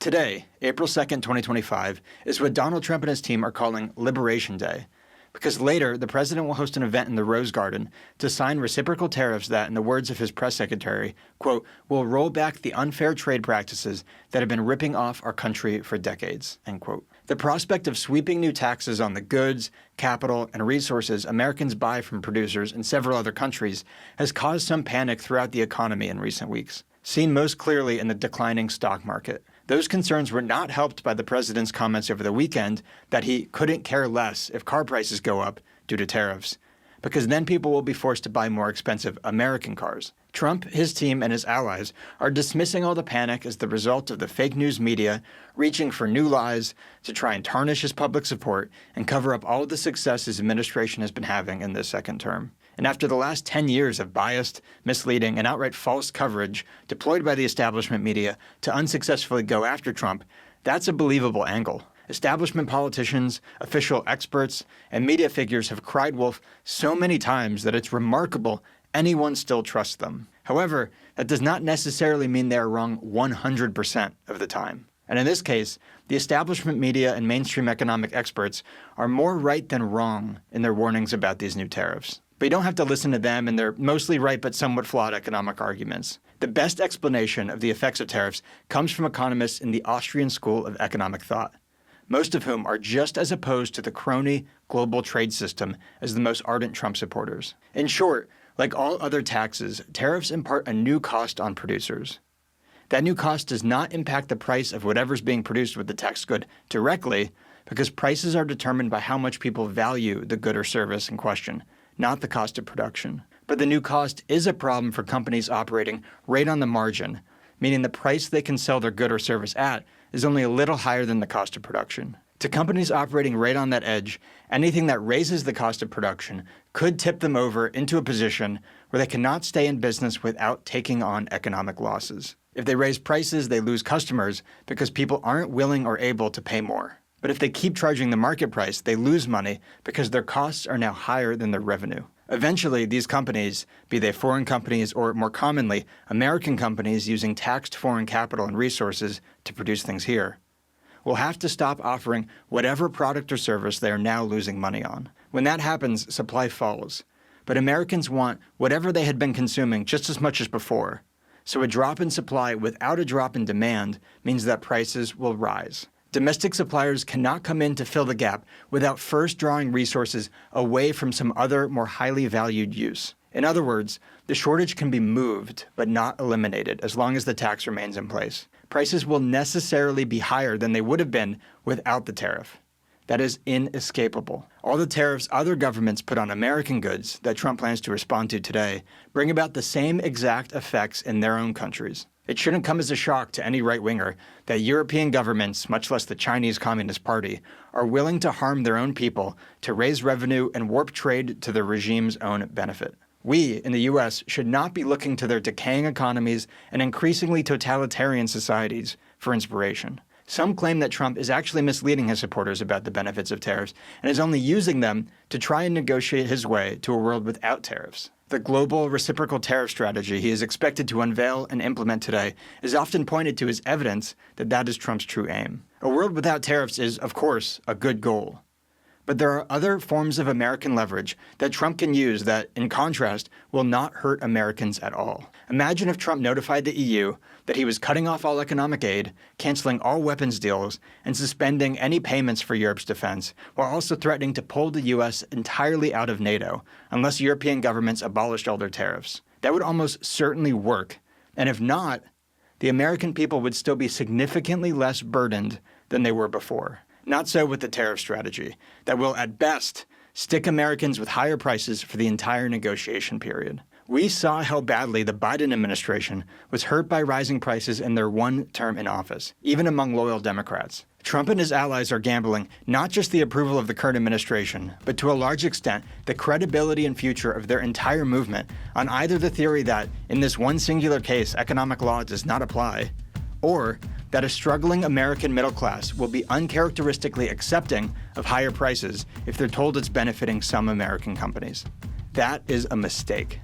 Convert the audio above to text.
Today, April 2nd, 2025, is what Donald Trump and his team are calling Liberation Day, because later the president will host an event in the Rose Garden to sign reciprocal tariffs that, in the words of his press secretary, quote, will roll back the unfair trade practices that have been ripping off our country for decades, end quote. The prospect of sweeping new taxes on the goods, capital, and resources Americans buy from producers in several other countries has caused some panic throughout the economy in recent weeks, seen most clearly in the declining stock market. Those concerns were not helped by the president's comments over the weekend that he couldn't care less if car prices go up due to tariffs, because then people will be forced to buy more expensive American cars. Trump, his team, and his allies are dismissing all the panic as the result of the fake news media reaching for new lies to try and tarnish his public support and cover up all the success his administration has been having in this second term. And after the last 10 years of biased, misleading, and outright false coverage deployed by the establishment media to unsuccessfully go after Trump, that's a believable angle. Establishment politicians, official experts, and media figures have cried wolf so many times that it's remarkable anyone still trusts them. However, that does not necessarily mean they are wrong 100% of the time. And in this case, the establishment media and mainstream economic experts are more right than wrong in their warnings about these new tariffs. But you don't have to listen to them and their mostly right but somewhat flawed economic arguments. The best explanation of the effects of tariffs comes from economists in the Austrian school of economic thought, most of whom are just as opposed to the crony global trade system as the most ardent Trump supporters. In short, like all other taxes, tariffs impart a new cost on producers. That new cost does not impact the price of whatever's being produced with the taxed good directly, because prices are determined by how much people value the good or service in question, not the cost of production. But the new cost is a problem for companies operating right on the margin, meaning the price they can sell their good or service at is only a little higher than the cost of production. To companies operating right on that edge, anything that raises the cost of production could tip them over into a position where they cannot stay in business without taking on economic losses. If they raise prices, they lose customers because people aren't willing or able to pay more. But if they keep charging the market price, they lose money because their costs are now higher than their revenue. Eventually, these companies, be they foreign companies or more commonly, American companies using taxed foreign capital and resources to produce things here, will have to stop offering whatever product or service they are now losing money on. When that happens, supply falls. But Americans want whatever they had been consuming just as much as before. So a drop in supply without a drop in demand means that prices will rise. Domestic suppliers cannot come in to fill the gap without first drawing resources away from some other, more highly valued use. In other words, the shortage can be moved, but not eliminated, as long as the tax remains in place. Prices will necessarily be higher than they would have been without the tariff. That is inescapable. All the tariffs other governments put on American goods that Trump plans to respond to today bring about the same exact effects in their own countries. It shouldn't come as a shock to any right-winger that European governments, much less the Chinese Communist Party, are willing to harm their own people to raise revenue and warp trade to their regime's own benefit. We, in the U.S., should not be looking to their decaying economies and increasingly totalitarian societies for inspiration. Some claim that Trump is actually misleading his supporters about the benefits of tariffs and is only using them to try and negotiate his way to a world without tariffs. The global reciprocal tariff strategy he is expected to unveil and implement today is often pointed to as evidence that that is Trump's true aim. A world without tariffs is, of course, a good goal. But there are other forms of American leverage that Trump can use that, in contrast, will not hurt Americans at all. Imagine if Trump notified the EU that he was cutting off all economic aid, canceling all weapons deals, and suspending any payments for Europe's defense, while also threatening to pull the U.S. entirely out of NATO unless European governments abolished all their tariffs. That would almost certainly work. And if not, the American people would still be significantly less burdened than they were before. Not so with the tariff strategy, that will, at best, stick Americans with higher prices for the entire negotiation period. We saw how badly the Biden administration was hurt by rising prices in their one term in office, even among loyal Democrats. Trump and his allies are gambling not just the approval of the current administration, but to a large extent, the credibility and future of their entire movement on either the theory that, in this one singular case, economic law does not apply, or that a struggling American middle class will be uncharacteristically accepting of higher prices if they're told it's benefiting some American companies. That is a mistake.